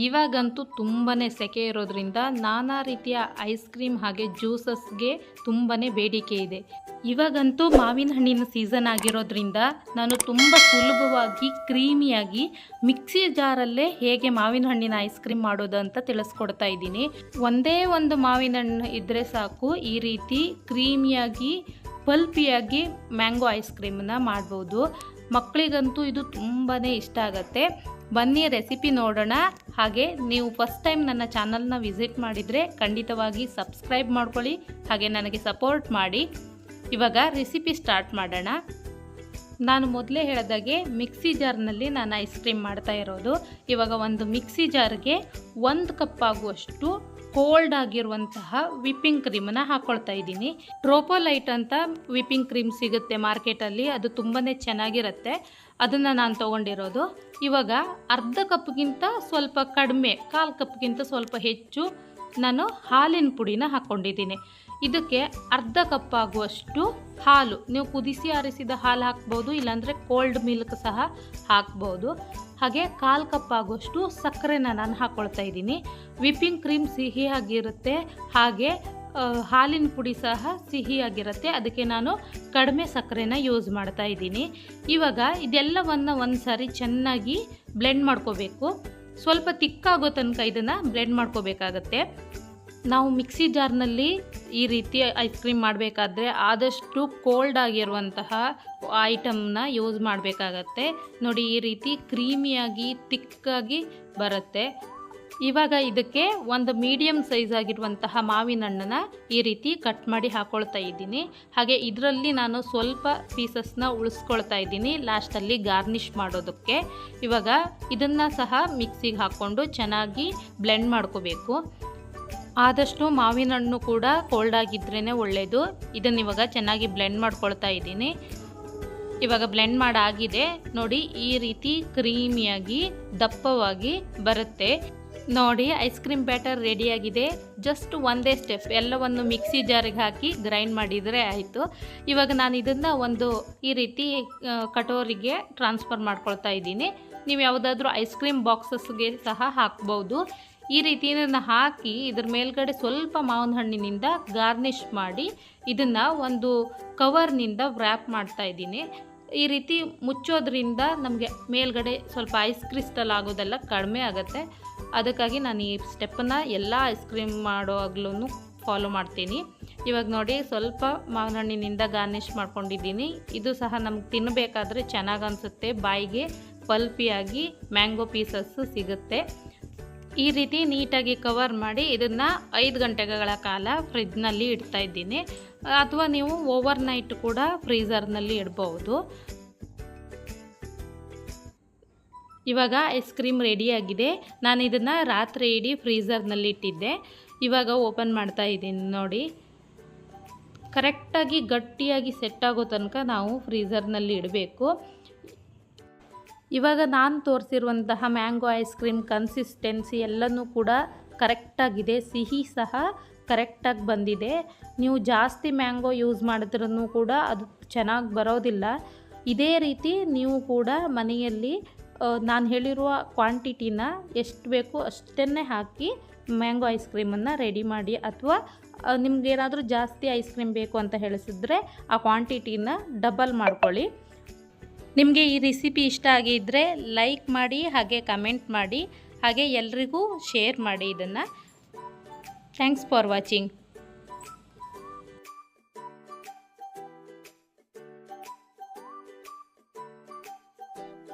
ಇವಾಗಂತೂ ತುಂಬಾ ಸೆಕೆ ಇರೋದ್ರಿಂದ ನಾನಾ ರೀತಿಯ ಐಸ್ ಕ್ರೀಮ್ ಹಾಗೆ ಜ್ಯೂಸಸ್ಗೆ ತುಂಬಾ ಬೇಡಿಕೆ ಇದೆ. ಇವಾಗಂತೂ ಮಾವಿನ ಹಣ್ಣಿನ ಸೀಸನ್ ಆಗಿರೋದ್ರಿಂದ ನಾನು ತುಂಬ ಸುಲಭವಾಗಿ ಕ್ರೀಮಿಯಾಗಿ ಮಿಕ್ಸಿ ಜಾರಲ್ಲೇ ಹೇಗೆ ಮಾವಿನ ಹಣ್ಣಿನ ಐಸ್ ಕ್ರೀಮ್ ಮಾಡೋದು ಅಂತ ತಿಳಿಸ್ಕೊಡ್ತಾ ಇದ್ದೀನಿ. ಒಂದೇ ಒಂದು ಮಾವಿನ ಹಣ್ಣು ಇದ್ದರೆ ಸಾಕು, ಈ ರೀತಿ ಕ್ರೀಮಿಯಾಗಿ ಪಲ್ಪಿಯಾಗಿ ಮ್ಯಾಂಗೋ ಐಸ್ ಕ್ರೀಮನ್ನ ಮಾಡ್ಬೋದು. ಮಕ್ಕಳಿಗಂತೂ ಇದು ತುಂಬಾ ಇಷ್ಟ ಆಗುತ್ತೆ. ಬನ್ನಿ ರೆಸಿಪಿ ನೋಡೋಣ. ಹಾಗೆ ನೀವು ಫಸ್ಟ್ ಟೈಮ್ ನನ್ನ ಚಾನಲ್ನ ವಿಸಿಟ್ ಮಾಡಿದರೆ ಖಂಡಿತವಾಗಿ ಸಬ್ಸ್ಕ್ರೈಬ್ ಮಾಡ್ಕೊಳ್ಳಿ, ಹಾಗೆ ನನಗೆ ಸಪೋರ್ಟ್ ಮಾಡಿ. ಇವಾಗ ರೆಸಿಪಿ ಸ್ಟಾರ್ಟ್ ಮಾಡೋಣ. ನಾನು ಮೊದಲೇ ಹೇಳಿದಾಗೆ ಮಿಕ್ಸಿ ಜಾರ್ನಲ್ಲಿ ನಾನು ಐಸ್ ಕ್ರೀಮ್ ಮಾಡ್ತಾ ಇರೋದು. ಇವಾಗ ಒಂದು ಮಿಕ್ಸಿ ಜಾರ್ಗೆ 1 ಕಪ್ ಆಗುವಷ್ಟು ಕೋಲ್ಡ್ ಆಗಿರುವಂತಹ ವಿಪ್ಪಿಂಗ್ ಕ್ರೀಮನ್ನು ಹಾಕ್ಕೊಳ್ತಾ ಇದ್ದೀನಿ. ಟ್ರೋಪೋಲೈಟ್ ಅಂತ ವಿಪ್ಪಿಂಗ್ ಕ್ರೀಮ್ ಸಿಗುತ್ತೆ ಮಾರ್ಕೆಟಲ್ಲಿ, ಅದು ತುಂಬಾ ಚೆನ್ನಾಗಿರುತ್ತೆ. ಅದನ್ನು ನಾನು ತೊಗೊಂಡಿರೋದು. ಇವಾಗ ಅರ್ಧ ಕಪ್ಗಿಂತ ಸ್ವಲ್ಪ ಕಡಿಮೆ, 1/4 ಕಪ್ಗಿಂತ ಸ್ವಲ್ಪ ಹೆಚ್ಚು ನಾನು ಹಾಲಿನ ಪುಡಿನ ಹಾಕ್ಕೊಂಡಿದ್ದೀನಿ. ಇದಕ್ಕೆ ಅರ್ಧ ಕಪ್ ಆಗುವಷ್ಟು ಹಾಲು, ನೀವು ಕುದಿಸಿ ಆರಿಸಿದ ಹಾಲು ಹಾಕ್ಬೋದು, ಇಲ್ಲಾಂದರೆ ಕೋಲ್ಡ್ ಮಿಲ್ಕ್ ಸಹ ಹಾಕ್ಬೋದು. ಹಾಗೆ 1/4 ಕಪ್ ಆಗುವಷ್ಟು ಸಕ್ಕರೆನ ನಾನು ಹಾಕ್ಕೊಳ್ತಾ ಇದ್ದೀನಿ. ವಿಪ್ಪಿಂಗ್ ಕ್ರೀಮ್ ಸಿಹಿಯಾಗಿರುತ್ತೆ, ಹಾಗೆ ಹಾಲಿನ ಪುಡಿ ಸಹ ಸಿಹಿಯಾಗಿರುತ್ತೆ. ಅದಕ್ಕೆ ನಾನು ಕಡಿಮೆ ಸಕ್ಕರೆನ ಯೂಸ್ ಮಾಡ್ತಾ ಇದ್ದೀನಿ. ಇವಾಗ ಇದೆಲ್ಲವನ್ನು ಒಂದು ಸಾರಿ ಚೆನ್ನಾಗಿ ಬ್ಲೆಂಡ್ ಮಾಡ್ಕೋಬೇಕು. ಸ್ವಲ್ಪ ತಿಕ್ಕಾಗೋ ತನಕ ಇದನ್ನು ಬ್ಲೆಂಡ್ ಮಾಡ್ಕೋಬೇಕಾಗತ್ತೆ. ನಾವು ಮಿಕ್ಸಿ ಜಾರ್ನಲ್ಲಿ ಈ ರೀತಿ ಐಸ್ ಕ್ರೀಮ್ ಮಾಡಬೇಕಾದ್ರೆ ಆದಷ್ಟು ಕೋಲ್ಡ್ ಆಗಿರುವಂತಹ ಐಟಮ್ನ ಯೂಸ್ ಮಾಡಬೇಕಾಗತ್ತೆ. ನೋಡಿ, ಈ ರೀತಿ ಕ್ರೀಮಿಯಾಗಿ ತಿಕ್ಕಾಗಿ ಬರುತ್ತೆ. ಇವಾಗ ಇದಕ್ಕೆ ಒಂದು ಮೀಡಿಯಮ್ ಸೈಜ್ ಆಗಿರುವಂತಹ ಮಾವಿನ ಹಣ್ಣನ್ನು ಈ ರೀತಿ ಕಟ್ ಮಾಡಿ ಹಾಕ್ಕೊಳ್ತಾ ಇದ್ದೀನಿ. ಹಾಗೆ ಇದರಲ್ಲಿ ನಾನು ಸ್ವಲ್ಪ ಪೀಸಸ್ನ ಉಳಿಸ್ಕೊಳ್ತಾ ಇದ್ದೀನಿ ಲಾಸ್ಟಲ್ಲಿ ಗಾರ್ನಿಷ್ ಮಾಡೋದಕ್ಕೆ. ಇವಾಗ ಇದನ್ನು ಸಹ ಮಿಕ್ಸಿಗೆ ಹಾಕ್ಕೊಂಡು ಚೆನ್ನಾಗಿ ಬ್ಲೆಂಡ್ ಮಾಡ್ಕೋಬೇಕು. ಆದಷ್ಟು ಮಾವಿನ ಹಣ್ಣು ಕೂಡ ಕೋಲ್ಡ್ ಆಗಿದ್ರೇ ಒಳ್ಳೆಯದು. ಇದನ್ನು ಇವಾಗ ಚೆನ್ನಾಗಿ ಬ್ಲೆಂಡ್ ಮಾಡ್ಕೊಳ್ತಾ ಇದ್ದೀನಿ. ಇವಾಗ ಬ್ಲೆಂಡ್ ಮಾಡಾಗಿದೆ ನೋಡಿ, ಈ ರೀತಿ ಕ್ರೀಮಿಯಾಗಿ ದಪ್ಪವಾಗಿ ಬರುತ್ತೆ. ನೋಡಿ, ಐಸ್ ಕ್ರೀಮ್ ಬ್ಯಾಟರ್ ರೆಡಿಯಾಗಿದೆ. ಜಸ್ಟ್ ಒಂದೇ ಸ್ಟೆಪ್, ಎಲ್ಲವನ್ನು ಮಿಕ್ಸಿ ಜಾರಿಗೆ ಹಾಕಿ ಗ್ರೈಂಡ್ ಮಾಡಿದರೆ ಆಯಿತು. ಇವಾಗ ನಾನು ಇದನ್ನು ಒಂದು ಈ ರೀತಿ ಕಟೋರಿಗೆ ಟ್ರಾನ್ಸ್ಫರ್ ಮಾಡ್ಕೊಳ್ತಾ ಇದ್ದೀನಿ. ನೀವು ಯಾವುದಾದ್ರೂ ಐಸ್ ಕ್ರೀಮ್ ಬಾಕ್ಸಸ್ಗೆ ಸಹ ಹಾಕ್ಬೋದು. ಈ ರೀತಿ ಇದನ್ನು ಹಾಕಿ ಇದ್ರ ಮೇಲ್ಗಡೆ ಸ್ವಲ್ಪ ಮಾವಿನ ಹಣ್ಣಿನಿಂದ ಗಾರ್ನಿಷ್ ಮಾಡಿ ಇದನ್ನು ಒಂದು ಕವರ್ನಿಂದ ವ್ರ್ಯಾಪ್ ಮಾಡ್ತಾ ಇದ್ದೀನಿ. ಈ ರೀತಿ ಮುಚ್ಚೋದ್ರಿಂದ ನಮಗೆ ಮೇಲ್ಗಡೆ ಸ್ವಲ್ಪ ಐಸ್ ಕ್ರಿಸ್ಟಲ್ ಆಗೋದೆಲ್ಲ ಕಡಿಮೆ ಆಗುತ್ತೆ. ಅದಕ್ಕಾಗಿ ನಾನು ಈ ಸ್ಟೆಪ್ಪನ್ನು ಎಲ್ಲ ಐಸ್ ಕ್ರೀಮ್ ಮಾಡೋವಾಗ್ಲೂ ಫಾಲೋ ಮಾಡ್ತೀನಿ. ಇವಾಗ ನೋಡಿ, ಸ್ವಲ್ಪ ಮಾವಿನ ಹಣ್ಣಿನಿಂದ ಗಾರ್ನಿಷ್ ಮಾಡ್ಕೊಂಡಿದ್ದೀನಿ. ಇದು ಸಹ ನಮ್ಗೆ ತಿನ್ನಬೇಕಾದ್ರೆ ಚೆನ್ನಾಗಿ ಅನಿಸುತ್ತೆ, ಬಾಯಿಗೆ ಪಲ್ಪಿಯಾಗಿ ಮ್ಯಾಂಗೋ ಪೀಸಸ್ಸು ಸಿಗುತ್ತೆ. ಈ ರೀತಿ ನೀಟಾಗಿ ಕವರ್ ಮಾಡಿ ಇದನ್ನು 5 ಗಂಟೆಗಳ ಕಾಲ ಫ್ರಿಜ್ನಲ್ಲಿ ಇಡ್ತಾ ಇದ್ದೀನಿ. ಅಥವಾ ನೀವು ಓವರ್ ನೈಟ್ ಕೂಡ ಫ್ರೀಝರ್ನಲ್ಲಿ ಇಡ್ಬೋದು. ಇವಾಗ ಐಸ್ ಕ್ರೀಮ್ ರೆಡಿಯಾಗಿದೆ. ನಾನು ಇದನ್ನು ರಾತ್ರಿ ಇಡೀ ಫ್ರೀಝರ್ನಲ್ಲಿ ಇಟ್ಟಿದ್ದೆ. ಇವಾಗ ಓಪನ್ ಮಾಡ್ತಾ ಇದ್ದೀನಿ. ನೋಡಿ, ಕರೆಕ್ಟಾಗಿ ಗಟ್ಟಿಯಾಗಿ ಸೆಟ್ ಆಗೋ ತನಕ ನಾವು ಫ್ರೀಝರ್ನಲ್ಲಿ ಇಡಬೇಕು. ಇವಾಗ ನಾನು ತೋರಿಸಿರುವಂತಹ ಮ್ಯಾಂಗೋ ಐಸ್ ಕ್ರೀಮ್ ಕನ್ಸಿಸ್ಟೆನ್ಸಿ ಎಲ್ಲನೂ ಕೂಡ ಕರೆಕ್ಟಾಗಿದೆ. ಸಿಹಿ ಸಹ ಕರೆಕ್ಟಾಗಿ ಬಂದಿದೆ. ನೀವು ಜಾಸ್ತಿ ಮ್ಯಾಂಗೋ ಯೂಸ್ ಮಾಡಿದ್ರೂ ಕೂಡ ಅದು ಚೆನ್ನಾಗಿ ಬರೋದಿಲ್ಲ. ಇದೇ ರೀತಿ ನೀವು ಕೂಡ ಮನೆಯಲ್ಲಿ ನಾನು ಹೇಳಿರುವ ಕ್ವಾಂಟಿಟಿನ ಎಷ್ಟು ಬೇಕು ಅಷ್ಟನ್ನೇ ಹಾಕಿ ಮ್ಯಾಂಗೋ ಐಸ್ ಕ್ರೀಮನ್ನು ರೆಡಿ ಮಾಡಿ. ಅಥವಾ ನಿಮಗೇನಾದರೂ ಜಾಸ್ತಿ ಐಸ್ ಕ್ರೀಮ್ ಬೇಕು ಅಂತ ಹೇಳಿಸಿದ್ರೆ ಆ ಕ್ವಾಂಟಿಟಿನ ಡಬಲ್ ಮಾಡ್ಕೊಳ್ಳಿ. ನಿಮಗೆ ಈ ರೆಸಿಪಿ ಇಷ್ಟ ಆಗಿದ್ದರೆ ಲೈಕ್ ಮಾಡಿ, ಹಾಗೆ ಕಮೆಂಟ್ ಮಾಡಿ, ಹಾಗೆ ಎಲ್ರಿಗೂ ಶೇರ್ ಮಾಡಿ ಇದನ್ನು. Thanks for watching.